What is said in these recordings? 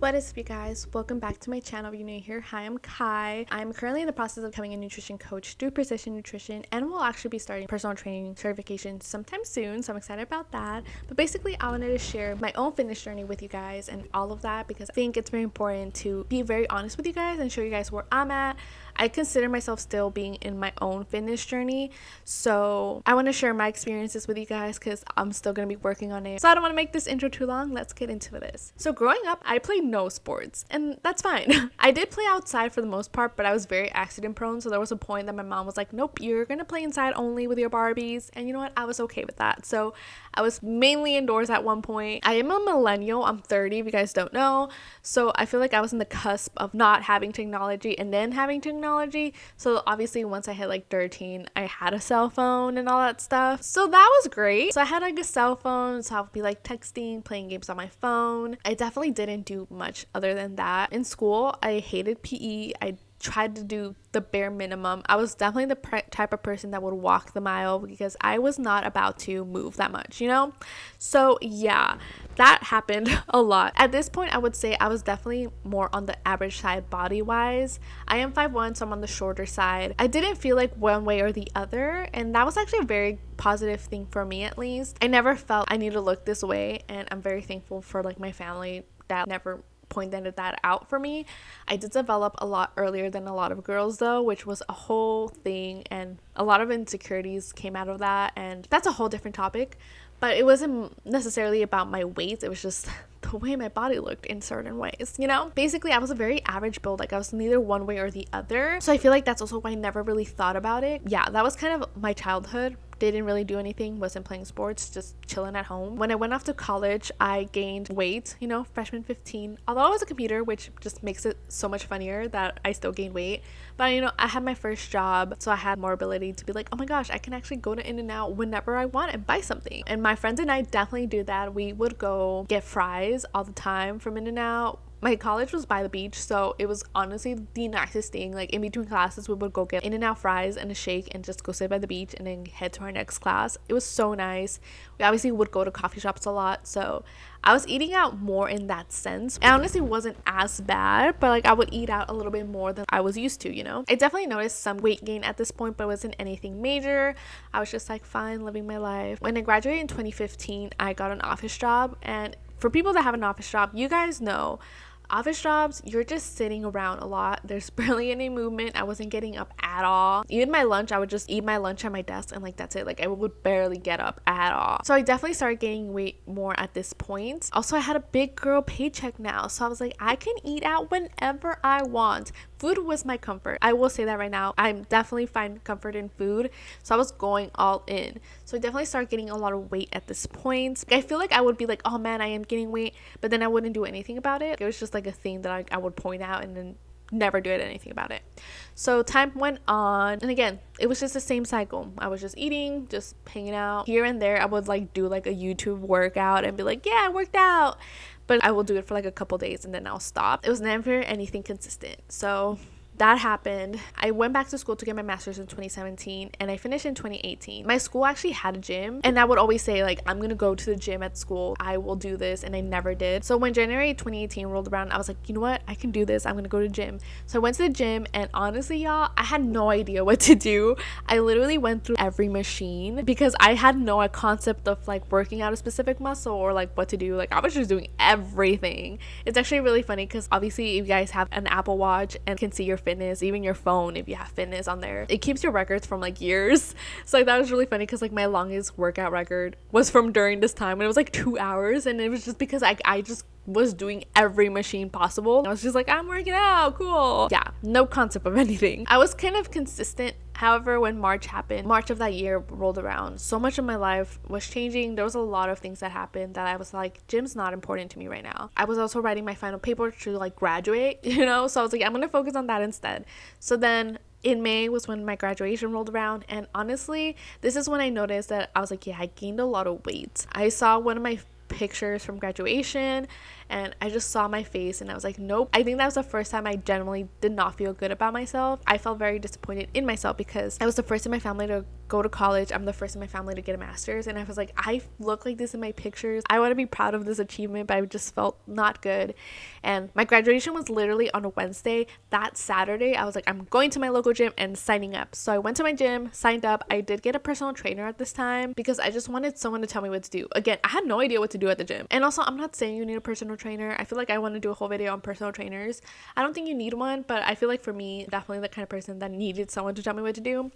What is up, you guys? Welcome back to my channel. If you're new here, hi, I'm Kai. I'm currently in the process of becoming a nutrition coach through Precision Nutrition, and we'll actually be starting personal training certification sometime soon, so I'm excited about that. But basically, I wanted to share my own fitness journey with you guys and all of that because I think it's very important to be very honest with you guys and show you guys where I'm at. I consider myself still being in my own fitness journey, so I want to share my experiences with you guys because I'm still going to be working on it. So I don't want to make this intro too long. Let's get into this. So growing up, I played no sports, and that's fine. I did play outside for the most part, but I was very accident prone, so there was a point that my mom was like, nope, you're going to play inside only with your Barbies, and you know what? I was okay with that. So I was mainly indoors at one point. I am a millennial. I'm 30, if you guys don't know, so I feel like I was in the cusp of not having technology and then having technology. So obviously once I hit like 13, I had a cell phone and all that stuff, so that was great. So I had like a cell phone, so I'll be like texting, playing games on my phone. I definitely didn't do much other than that. In school, I hated PE. I tried to do the bare minimum. I was definitely the type of person that would walk the mile because I was not about to move that much, you know? So yeah, that happened a lot. At this point, I would say I was definitely more on the average side body wise. I am 5'1", so I'm on the shorter side. I didn't feel like one way or the other, and that was actually a very positive thing for me, at least. I never felt I need to look this way, and I'm very thankful for like my family that never pointed that out for me. I did develop a lot earlier than a lot of girls though, which was a whole thing, and a lot of insecurities came out of that, and that's a whole different topic. But it wasn't necessarily about my weight, it was just the way my body looked in certain ways, you know? Basically, I was a very average build, like I was neither one way or the other, so I feel like that's also why I never really thought about it. Yeah, that was kind of my childhood. Didn't really do anything, wasn't playing sports, just chilling at home. When I went off to college, I gained weight, you know, freshman 15. Although I was a computer, which just makes it so much funnier that I still gained weight. But, you know, I had my first job, so I had more ability to be like, oh my gosh, I can actually go to In-N-Out whenever I want and buy something. And my friends and I definitely do that. We would go get fries all the time from In-N-Out. My college was by the beach, so it was honestly the nicest thing. Like in between classes, we would go get In-N-Out fries and a shake and just go sit by the beach and then head to our next class. It was so nice. We obviously would go to coffee shops a lot, so I was eating out more in that sense. It honestly wasn't as bad, but like I would eat out a little bit more than I was used to, you know? I definitely noticed some weight gain at this point, but it wasn't anything major. I was just like fine, living my life. When I graduated in 2015, I got an office job, and for people that have an office job, you guys know office jobs, you're just sitting around a lot. There's barely any movement. I wasn't getting up at all. Even my lunch, I would just eat my lunch at my desk and like that's it. Like I would barely get up at all. So I definitely started gaining weight more at this point. Also, I had a big girl paycheck now, so I was like, I can eat out whenever I want. Food was my comfort. I will say that right now. I definitely find comfort in food, so I was going all in. So I definitely started getting a lot of weight at this point. I feel like I would be like, oh man, I am gaining weight, but then I wouldn't do anything about it. It was just like a thing that I would point out and then never do anything about it. So time went on, and again, it was just the same cycle. I was just eating, just hanging out here and there. I would like do like a YouTube workout and be like, yeah, I worked out, but I will do it for like a couple days and then I'll stop. It was never anything consistent. So that happened. I went back to school to get my master's in 2017 and I finished in 2018. My school actually had a gym, and I would always say like, I'm gonna go to the gym at school, I will do this, and I never did. So when January 2018 rolled around, I was like, you know what, I can do this, I'm gonna go to the gym. So I went to the gym, and honestly y'all, I had no idea what to do. I literally went through every machine because I had no concept of like working out a specific muscle or like what to do. Like I was just doing everything. It's actually really funny because obviously if you guys have an Apple Watch and can see your fitness, even your phone, if you have fitness on there, it keeps your records from like years. So like that was really funny because like my longest workout record was from during this time, and it was like 2 hours, and it was just because I just was doing every machine possible. I was just like, I'm working out, cool. Yeah, no concept of anything. I was kind of consistent. However, when March happened, March of that year rolled around, so much of my life was changing. There was a lot of things that happened that I was like, gym's not important to me right now. I was also writing my final paper to like graduate, you know, so I was like, I'm gonna focus on that instead. So then in May was when my graduation rolled around, and honestly, this is when I noticed that I was like, yeah, I gained a lot of weight. I saw one of my pictures from graduation, and I just saw my face and I was like, nope. I think that was the first time I genuinely did not feel good about myself. I felt very disappointed in myself because I was the first in my family to go to college. I'm the first in my family to get a master's, and I was like, I look like this in my pictures. I want to be proud of this achievement, but I just felt not good. And my graduation was literally on a Wednesday. That Saturday I was like, I'm going to my local gym and signing up. So I went to my gym, signed up. I did get a personal trainer at this time because I just wanted someone to tell me what to do. Again, I had no idea what to do at the gym. And also, I'm not saying you need a personal trainer. I feel like I want to do a whole video on personal trainers. I don't think you need one, but I feel like for me, definitely the kind of person that needed someone to tell me what to do.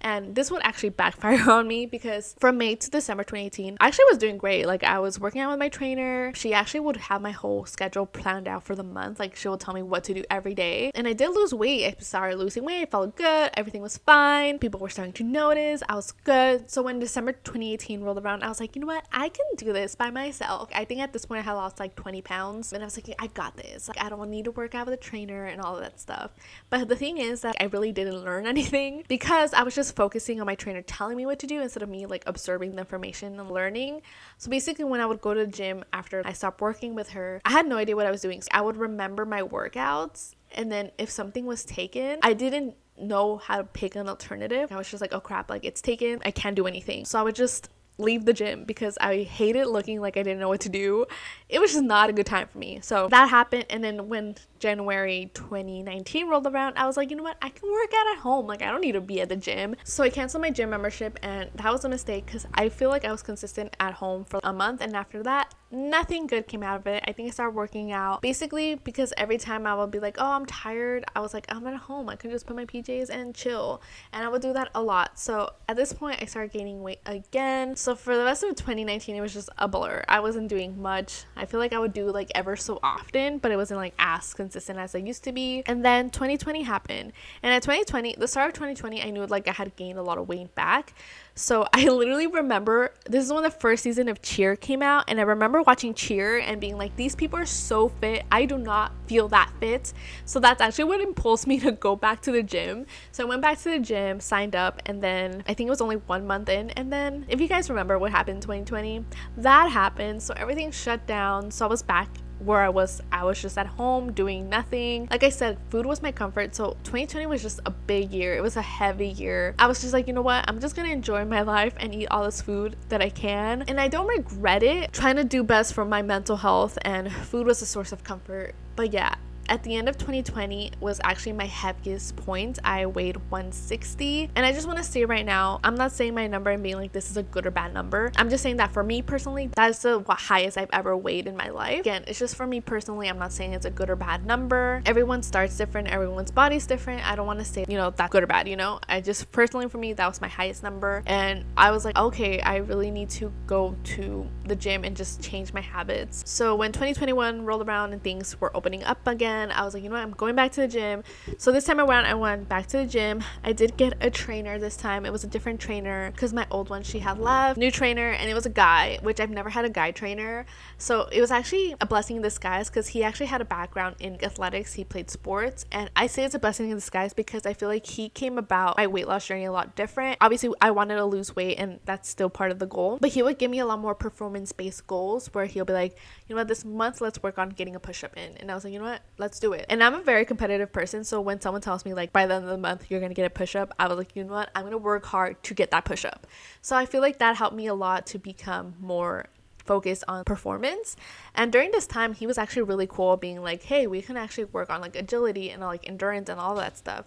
And this would actually backfire on me because from May to December 2018, I actually was doing great. Like, I was working out with my trainer. She actually would have my whole schedule planned out for the month. Like, she would tell me what to do every day. And I did lose weight. I started losing weight. I felt good. Everything was fine. People were starting to notice. I was good. So when December 2018 rolled around, I was like, you know what? I can do this by myself. I think at this point I had lost like 20 pounds. And I was like, I got this. Like, I don't need to work out with a trainer and all of that stuff. But the thing is that I really didn't learn anything because I was just focusing on my trainer telling me what to do instead of me like absorbing the information and learning. So basically, when I would go to the gym after I stopped working with her, I had no idea what I was doing. So I would remember my workouts, and then if something was taken, I didn't know how to pick an alternative. I was just like, oh crap, like it's taken, I can't do anything. So I would just leave the gym because I hated looking like I didn't know what to do. It was just not a good time for me. So that happened. And then when January 2019 rolled around, I was like, you know what? I can work out at home. Like, I don't need to be at the gym. So I canceled my gym membership, and that was a mistake because I feel like I was consistent at home for a month, and after that, nothing good came out of it. I think I started working out basically because every time I would be like, oh, I'm tired, I was like, I'm at home, I could just put my PJs and chill. And I would do that a lot. So at this point, I started gaining weight again. So for the rest of 2019, it was just a blur. I wasn't doing much. I feel like I would do like ever so often, but it wasn't like as consistent as I used to be. And then 2020 happened, and at the start of 2020, I knew like I had gained a lot of weight back. So I literally remember, this is when the first season of Cheer came out, and I remember watching Cheer and being like, these people are so fit. I do not feel that fit. So that's actually what impulsed me to go back to the gym. So I went back to the gym, signed up, and then I think it was only 1 month in, and then if you guys remember what happened in 2020, that happened. So everything shut down. So I was back where I was just at home doing nothing. Like I said, food was my comfort. So 2020 was just a big year. It was a heavy year. I was just like, you know what? I'm just gonna enjoy my life and eat all this food that I can. And I don't regret it. Trying to do best for my mental health, and food was a source of comfort. But yeah, at the end of 2020 was actually my heaviest point. I weighed 160, and I just want to say right now, I'm not saying my number and being like this is a good or bad number. I'm just saying that for me personally, that's the highest I've ever weighed in my life. Again, it's just for me personally. I'm not saying it's a good or bad number. Everyone starts different, everyone's body's different. I don't want to say, that's good or bad, I just personally, for me, that was my highest number, and I was like, okay, I really need to go to the gym and just change my habits. So when 2021 rolled around and things were opening up again, I was like, you know what, I'm going back to the gym. So this time around, I went back to the gym. I did get a trainer this time. It was a different trainer because my old one, she had left. New trainer, and it was a guy, which I've never had a guy trainer. So it was actually a blessing in disguise because he actually had a background in athletics. He played sports, and I say it's a blessing in disguise because I feel like he came about my weight loss journey a lot different. Obviously, I wanted to lose weight, and that's still part of the goal, but he would give me a lot more performance-based goals where he'll be like, you know what, this month, let's work on getting a push-up in. And I was like, you know what, let's do it. And I'm a very competitive person, so when someone tells me like by the end of the month you're gonna get a push-up, I was like, you know what, I'm gonna work hard to get that push-up. So I feel like that helped me a lot to become more focused on performance. And during this time, he was actually really cool, being like, hey, we can actually work on like agility and like endurance and all that stuff.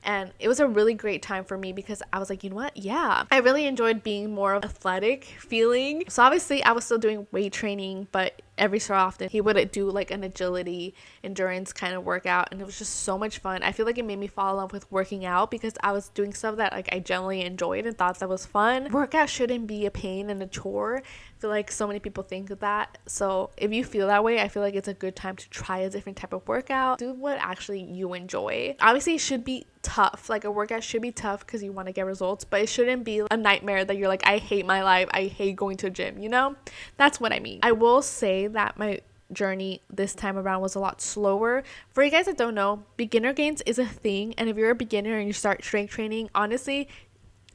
And it was a really great time for me because I was like, you know what? Yeah, I really enjoyed being more athletic feeling. So obviously I was still doing weight training, but every so often he would do like an agility endurance kind of workout, and it was just so much fun. I feel like it made me fall in love with working out because I was doing stuff that like I generally enjoyed and thought that was fun. Workout shouldn't be a pain and a chore. I feel like so many people think of that. So if you feel that way, I feel like it's a good time to try a different type of workout. Do what actually you enjoy. Obviously it should be tough. Like a workout should be tough because you want to get results, but it shouldn't be a nightmare that you're like, I hate my life, I hate going to a gym, that's what I mean. I will say that my journey this time around was a lot slower. For you guys that don't know, beginner gains is a thing, and if you're a beginner and you start strength training, honestly,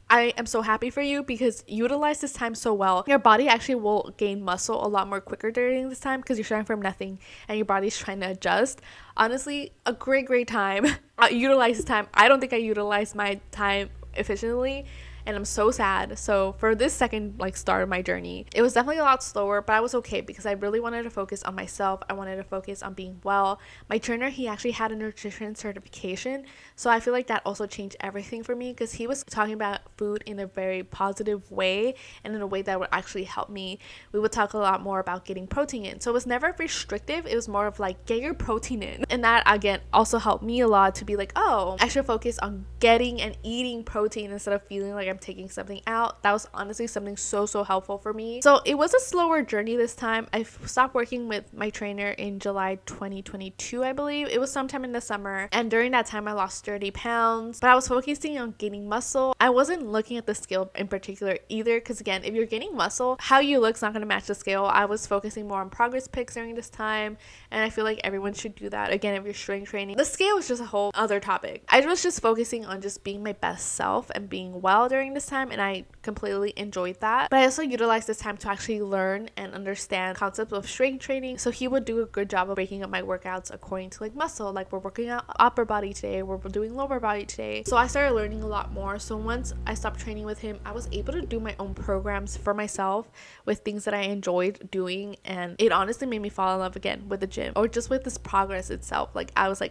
I am so happy for you because you utilize this time so well. Your body actually will gain muscle a lot more quicker during this time because you're starting from nothing and your body's trying to adjust. Honestly, a great time. Utilize this time. I don't think I utilized my time efficiently, and I'm so sad. So for this second start of my journey, it was definitely a lot slower, but I was okay because I really wanted to focus on myself. I wanted to focus on being well. My trainer, he actually had a nutrition certification, so I feel like that also changed everything for me because he was talking about food in a very positive way and in a way that would actually help me. We would talk a lot more about getting protein in, so it was never restrictive. It was more of like, get your protein in, and that again also helped me a lot to be like, oh, I should focus on getting and eating protein instead of feeling like I'm taking something out. That was honestly something so helpful for me. So it was a slower journey this time. I stopped working with my trainer in July 2022, I believe. It was sometime in the summer, and during that time I lost 30 pounds, but I was focusing on gaining muscle. I wasn't looking at the scale in particular either, because again, if you're gaining muscle, how you look's not going to match the scale. I was focusing more on progress pics during this time, and I feel like everyone should do that. Again, if you're strength training, the scale was just a whole other topic. I was just focusing on just being my best self and being well during this time, and I completely enjoyed that. But I also utilized this time to actually learn and understand concepts of strength training. So he would do a good job of breaking up my workouts according to muscle, we're working out upper body today, we're doing lower body today. So I started learning a lot more. So once I stopped training with him, I was able to do my own programs for myself with things that I enjoyed doing, and it honestly made me fall in love again with the gym or just with this progress itself.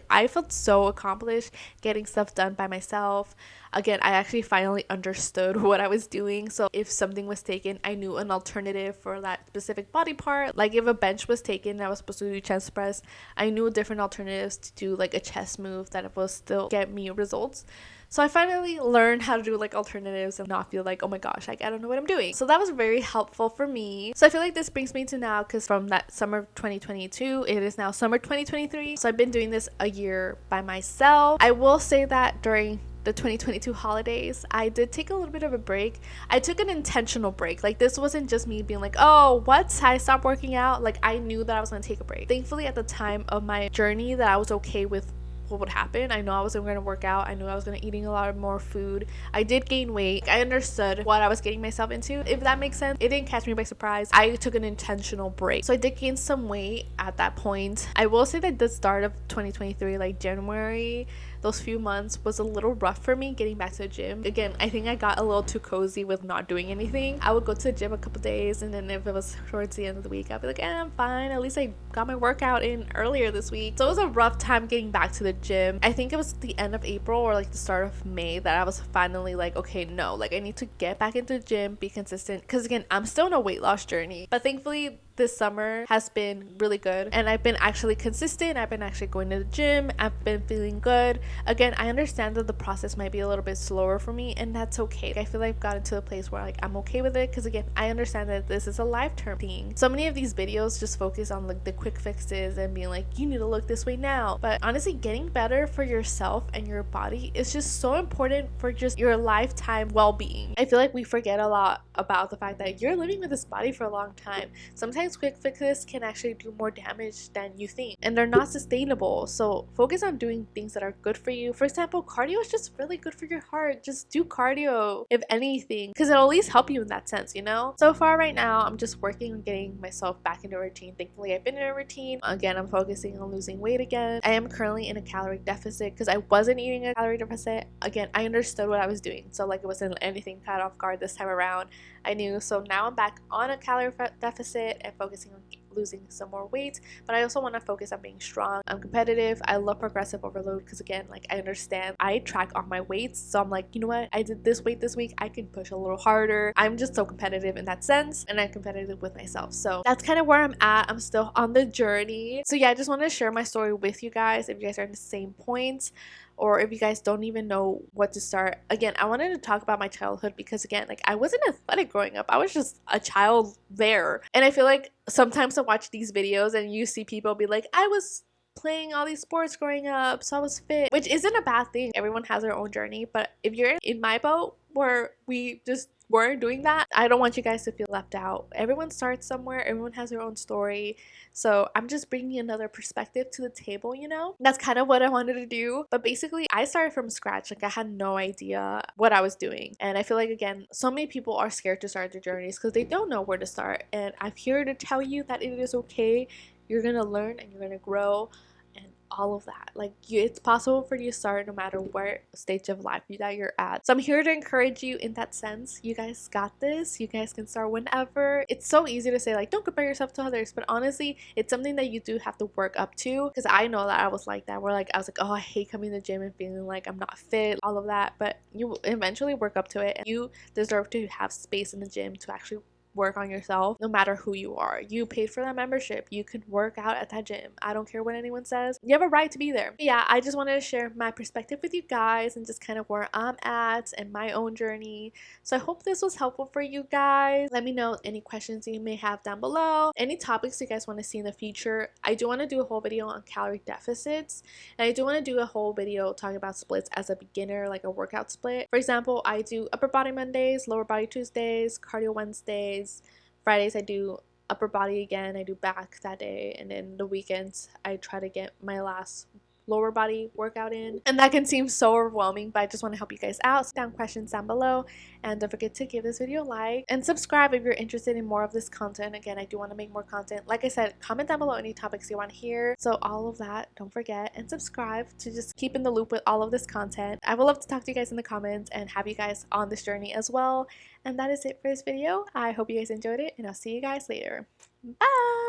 I felt so accomplished getting stuff done by myself. Again, I actually finally understood what I was doing. So if something was taken, I knew an alternative for that specific body part. Like if a bench was taken and I was supposed to do chest press, I knew different alternatives to do a chest move that will still get me results. So I finally learned how to do alternatives and not feel like, oh my gosh, I don't know what I'm doing. So that was very helpful for me. So I feel like this brings me to now, because from that summer of 2022, it is now summer 2023. So I've been doing this a year by myself. I will say that during the 2022 holidays, I did take a little bit of a break. I took an intentional break. This wasn't just me being oh, what? I stopped working out. I knew that I was going to take a break. Thankfully, at the time of my journey, that I was okay with what would happen. I know I wasn't going to work out. I knew I was going to eating a lot more food. I did gain weight. I understood what I was getting myself into, if that makes sense. It didn't catch me by surprise. I took an intentional break. So I did gain some weight at that point. I will say that the start of 2023, January, those few months was a little rough for me getting back to the gym. Again, I think I got a little too cozy with not doing anything. I would go to the gym a couple days, and then if it was towards the end of the week, I'd be like, I'm fine. At least I got my workout in earlier this week. So it was a rough time getting back to the gym. I think it was the end of April or the start of May that I was finally okay, no, I need to get back into the gym, be consistent, because again, I'm still in a weight loss journey. But thankfully, this summer has been really good, and I've been actually consistent. I've been actually going to the gym. I've been feeling good. Again, I understand that the process might be a little bit slower for me, and that's okay. I feel like I've gotten to a place where I'm okay with it, because again, I understand that this is a lifetime thing. So many of these videos just focus on the quick fixes and being you need to look this way now, but honestly, getting better for yourself and your body is just so important for just your lifetime well-being. I feel like we forget a lot about the fact that you're living with this body for a long time. Sometimes quick fixes can actually do more damage than you think, and they're not sustainable. So focus on doing things that are good for you. For example, cardio is just really good for your heart. Just do cardio, if anything, because it'll at least help you in that sense, So far right now, I'm just working on getting myself back into a routine. Thankfully, I've been in a routine. Again, I'm focusing on losing weight again. I am currently in a calorie deficit because I wasn't eating a calorie deficit. Again, I understood what I was doing, so it wasn't anything caught off guard this time around. I knew. So now I'm back on a calorie deficit and focusing on losing some more weight, but I also want to focus on being strong. I'm competitive. I love progressive overload because again, I understand. I track all my weights, so I'm you know what? I did this weight this week. I can push a little harder. I'm just so competitive in that sense, and I'm competitive with myself. So that's kind of where I'm at. I'm still on the journey. So yeah, I just want to share my story with you guys if you guys are in the same point, or if you guys don't even know what to start. Again, I wanted to talk about my childhood because again, I wasn't athletic growing up. I was just a child there. And I feel like sometimes I watch these videos and you see people be I was playing all these sports growing up, so I was fit, which isn't a bad thing. Everyone has their own journey, but if you're in my boat where we just weren't doing that, I don't want you guys to feel left out. Everyone starts somewhere, everyone has their own story. So I'm just bringing another perspective to the table, you know? That's kind of what I wanted to do. But basically, I started from scratch. Like, I had no idea what I was doing. And I feel like, again, so many people are scared to start their journeys because they don't know where to start. And I'm here to tell you that it is okay. You're gonna learn and you're gonna grow and all of that. Like, it's possible for you to start no matter what stage of life that you're at. So I'm here to encourage you in that sense. You guys got this. You guys can start whenever. It's so easy to say, like, don't compare yourself to others, but honestly, it's something that you do have to work up to, because I know that I was like that, where like I was like, oh, I hate coming to the gym and feeling like I'm not fit, all of that. But you eventually work up to it, and you deserve to have space in the gym to actually work on yourself. No matter who you are, you paid for that membership, you could work out at that gym. I don't care what anyone says, you have a right to be there. But yeah, I just wanted to share my perspective with you guys and just kind of where I'm at and my own journey. So I hope this was helpful for you guys. Let me know any questions you may have down below, any topics you guys want to see in the future. I do want to do a whole video on calorie deficits, and I do want to do a whole video talking about splits as a beginner, like a workout split. For example, I do upper body Mondays, lower body Tuesdays, cardio Wednesdays. Fridays I do upper body again, I do back that day, and then the weekends I try to get my last lower body workout in. And that can seem so overwhelming, but I just want to help you guys out. So down questions down below, and don't forget to give this video a like and subscribe if you're interested in more of this content. Again, I do want to make more content. Like I said, comment down below any topics you want to hear. So all of that, don't forget, and subscribe to just keep in the loop with all of this content. I would love to talk to you guys in the comments and have you guys on this journey as well. And that is it for this video. I hope you guys enjoyed it, and I'll see you guys later. Bye!